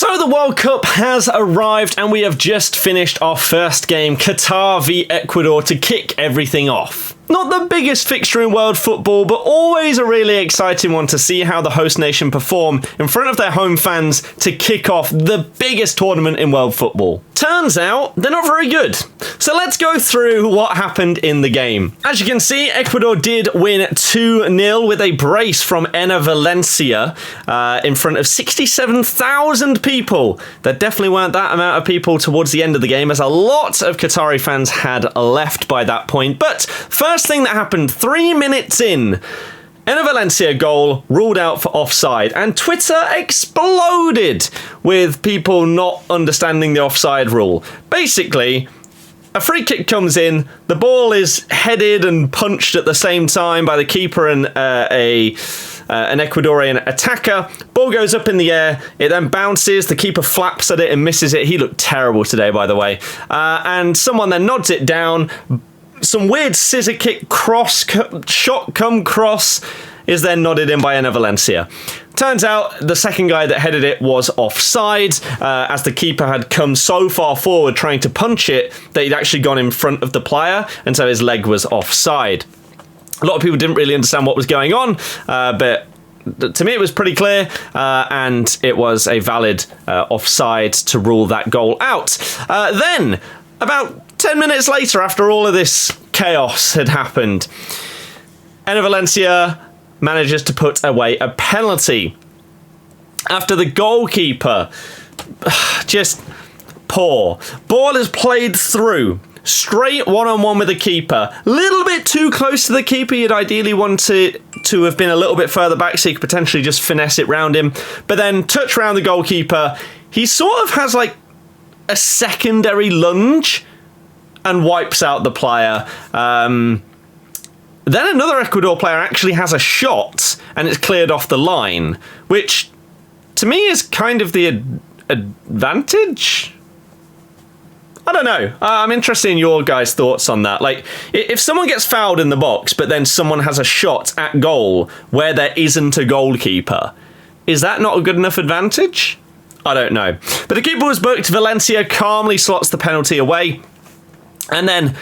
So the World Cup has arrived and we have just finished our first game, Qatar v Ecuador, to kick everything off. Not the biggest fixture in world football, but always a really exciting one to see how the host nation perform in front of their home fans to kick off the biggest tournament in world football. Turns out, they're not very good. So let's go through what happened in the game. As you can see, Ecuador did win 2-0 with a brace from Enner Valencia in front of 67,000 people. There definitely weren't that amount of people towards the end of the game, as a lot of Qatari fans had left by that point. But first thing that happened, 3 minutes in, Enner Valencia goal ruled out for offside, and Twitter exploded with people not understanding the offside rule. Basically, a free kick comes in, the ball is headed and punched at the same time by the keeper and an Ecuadorian attacker. Ball goes up in the air, it then bounces, the keeper flaps at it and misses it. He looked terrible today, by the way. And someone then nods it down. Some weird scissor kick shot come cross is then nodded in by Enner Valencia. Turns out the second guy that headed it was offside, as the keeper had come so far forward trying to punch it that he'd actually gone in front of the player, and so his leg was offside. A lot of people didn't really understand what was going on, but to me it was pretty clear, and it was a valid offside to rule that goal out. Then, about 10 minutes later, after all of this chaos had happened, Enner Valencia manages to put away a penalty after the goalkeeper just poor. Ball is played through, straight one-on-one with the keeper. A little bit too close to the keeper. You'd ideally want to have been a little bit further back so you could potentially just finesse it round him. But then touch round the goalkeeper. He sort of has like a secondary lunge and wipes out the player. Then another Ecuador player actually has a shot and it's cleared off the line, which to me is kind of the advantage. I don't know. I'm interested in your guys' thoughts on that. Like, if someone gets fouled in the box, but then someone has a shot at goal where there isn't a goalkeeper, is that not a good enough advantage? I don't know. But the keeper was booked. Valencia calmly slots the penalty away. And then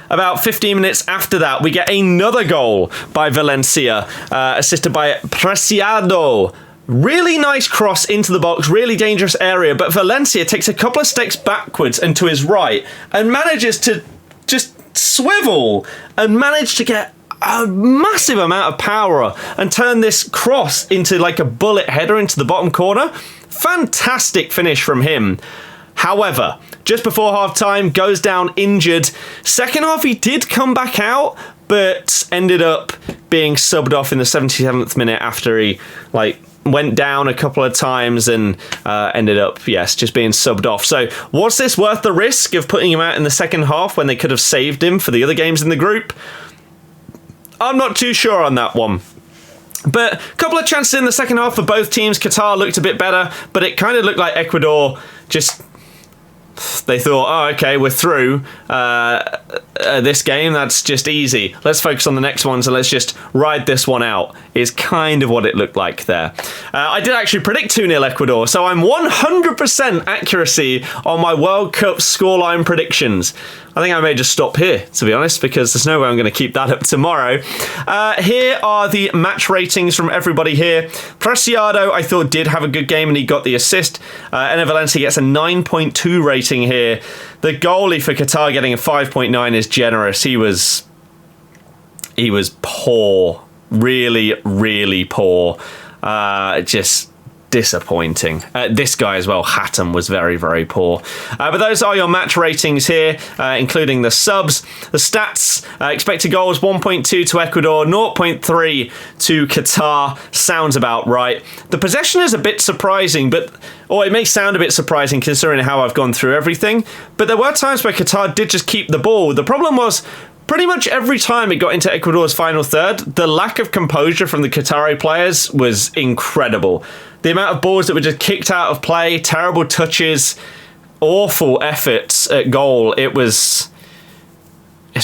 about 15 minutes after that, we get another goal by Valencia, assisted by Preciado. Really nice cross into the box, really dangerous area, but Valencia takes a couple of steps backwards and to his right and manages to just swivel and manage to get a massive amount of power and turn this cross into like a bullet header into the bottom corner. Fantastic finish from him. However, just before half-time, goes down injured. Second half, he did come back out, but ended up being subbed off in the 77th minute after he went down a couple of times and ended up, just being subbed off. So was this worth the risk of putting him out in the second half when they could have saved him for the other games in the group? I'm not too sure on that one. But a couple of chances in the second half for both teams. Qatar looked a bit better, but it kind of looked like Ecuador just... They thought, oh, okay, we're through this game. That's just easy. Let's focus on the next one, so let's just ride this one out, is kind of what it looked like there. I did actually predict 2-0 Ecuador, so I'm 100% accuracy on my World Cup scoreline predictions. I think I may just stop here, to be honest, because there's no way I'm going to keep that up tomorrow. Here are the match ratings from everybody here. Preciado, I thought, did have a good game, and he got the assist. Enner Valencia gets a 9.2 rating here. The goalie for Qatar getting a 5.9 is generous. He was poor. Really, really poor. Just disappointing. This guy as well, Hatton, was very, very poor. But those are your match ratings here, including the subs. The stats, expected goals 1.2 to Ecuador, 0.3 to Qatar. Sounds about right. The possession is a bit surprising, or it may sound a bit surprising considering how I've gone through everything, but there were times where Qatar did just keep the ball. The problem was, pretty much every time it got into Ecuador's final third, the lack of composure from the Qatari players was incredible. The amount of balls that were just kicked out of play, terrible touches, awful efforts at goal. It's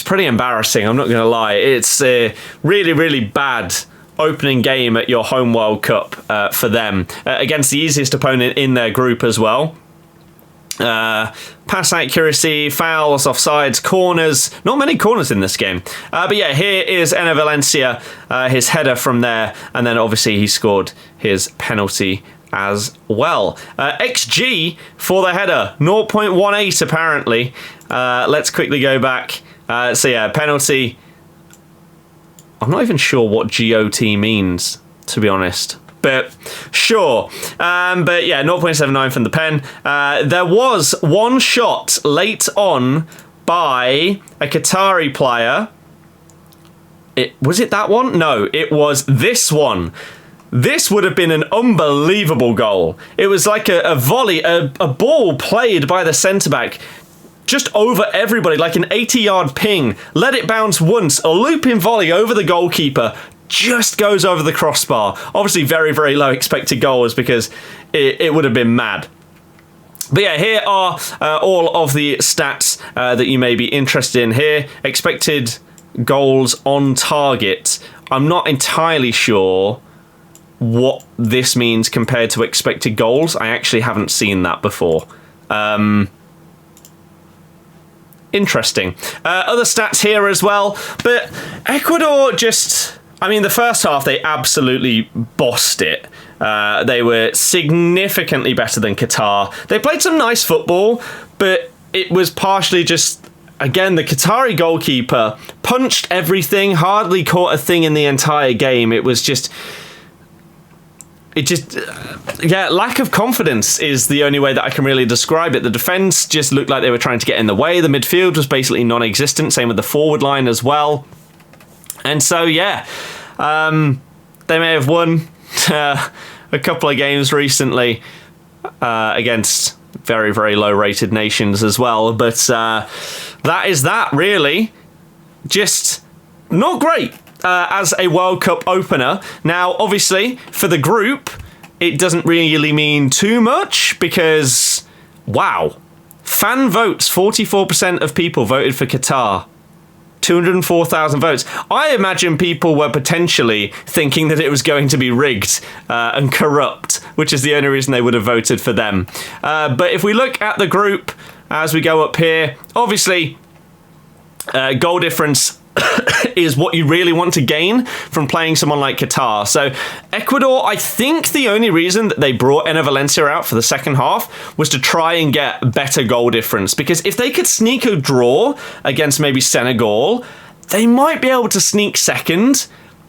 pretty embarrassing, I'm not going to lie. It's really, really bad opening game at your home World Cup for them against the easiest opponent in their group as well. Pass accuracy, fouls, offsides, corners. Not many corners in this game. But yeah, here is Enner Valencia, his header from there. And then obviously he scored his penalty as well. XG for the header, 0.18 apparently. Let's quickly go back. So yeah, penalty. I'm not even sure what GOT means, to be honest. But sure. But yeah, 0.79 from the pen. There was one shot late on by a Qatari player. Was it that one? No, it was this one. This would have been an unbelievable goal. It was like a volley, a ball played by the centre-back just over everybody, like an 80-yard ping. Let it bounce once, a looping volley over the goalkeeper. Just goes over the crossbar. Obviously very, very low expected goals because it would have been mad. But yeah, here are all of the stats that you may be interested in here. Expected goals on target. I'm not entirely sure what this means compared to expected goals. I actually haven't seen that before. Interesting. Other stats here as well. But Ecuador just... I mean, the first half, they absolutely bossed it. They were significantly better than Qatar. They played some nice football, but it was partially just, again, the Qatari goalkeeper punched everything, hardly caught a thing in the entire game. It was just... yeah, lack of confidence is the only way that I can really describe it. The defence just looked like they were trying to get in the way. The midfield was basically non-existent. Same with the forward line as well. And so, yeah, they may have won a couple of games recently against very, very low-rated nations as well. But that is that, really. Just not great as a World Cup opener. Now, obviously, for the group, it doesn't really mean too much because, wow, fan votes, 44% of people voted for Qatar. 204,000 votes. I imagine people were potentially thinking that it was going to be rigged and corrupt, which is the only reason they would have voted for them. But if we look at the group as we go up here, obviously goal difference is what you really want to gain from playing someone like Qatar. So Ecuador, I think the only reason that they brought Enner Valencia out for the second half was to try and get better goal difference, because if they could sneak a draw against maybe Senegal, they might be able to sneak second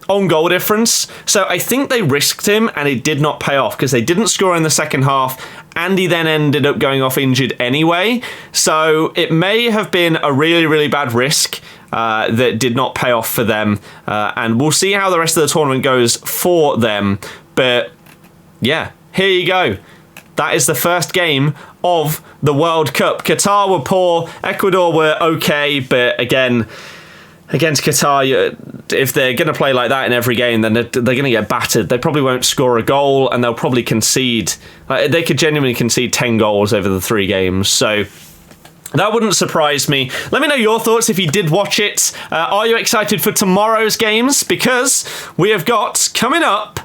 on goal difference. So I think they risked him and it did not pay off because they didn't score in the second half and he then ended up going off injured anyway. So it may have been a really, really bad risk that did not pay off for them. And we'll see how the rest of the tournament goes for them. But yeah, here you go. That is the first game of the World Cup. Qatar were poor, Ecuador were okay, but again, against Qatar, if they're going to play like that in every game, then they're going to get battered. They probably won't score a goal, and they'll probably concede. They could genuinely concede 10 goals over the 3 games. So that wouldn't surprise me. Let me know your thoughts if you did watch it. Are you excited for tomorrow's games? Because we have got, coming up,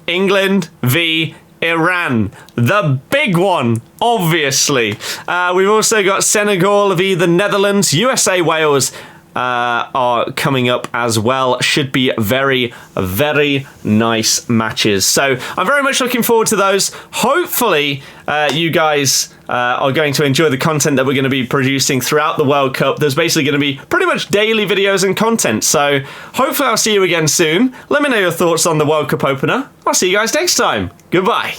England v Iran. The big one, obviously. We've also got Senegal v the Netherlands, USA, Wales, are coming up as well. Should be very, very nice matches. So I'm very much looking forward to those. Hopefully you guys are going to enjoy the content that we're going to be producing throughout the World Cup. There's basically going to be pretty much daily videos and content. So hopefully I'll see you again soon. Let me know your thoughts on the World Cup opener. I'll see you guys next time. Goodbye.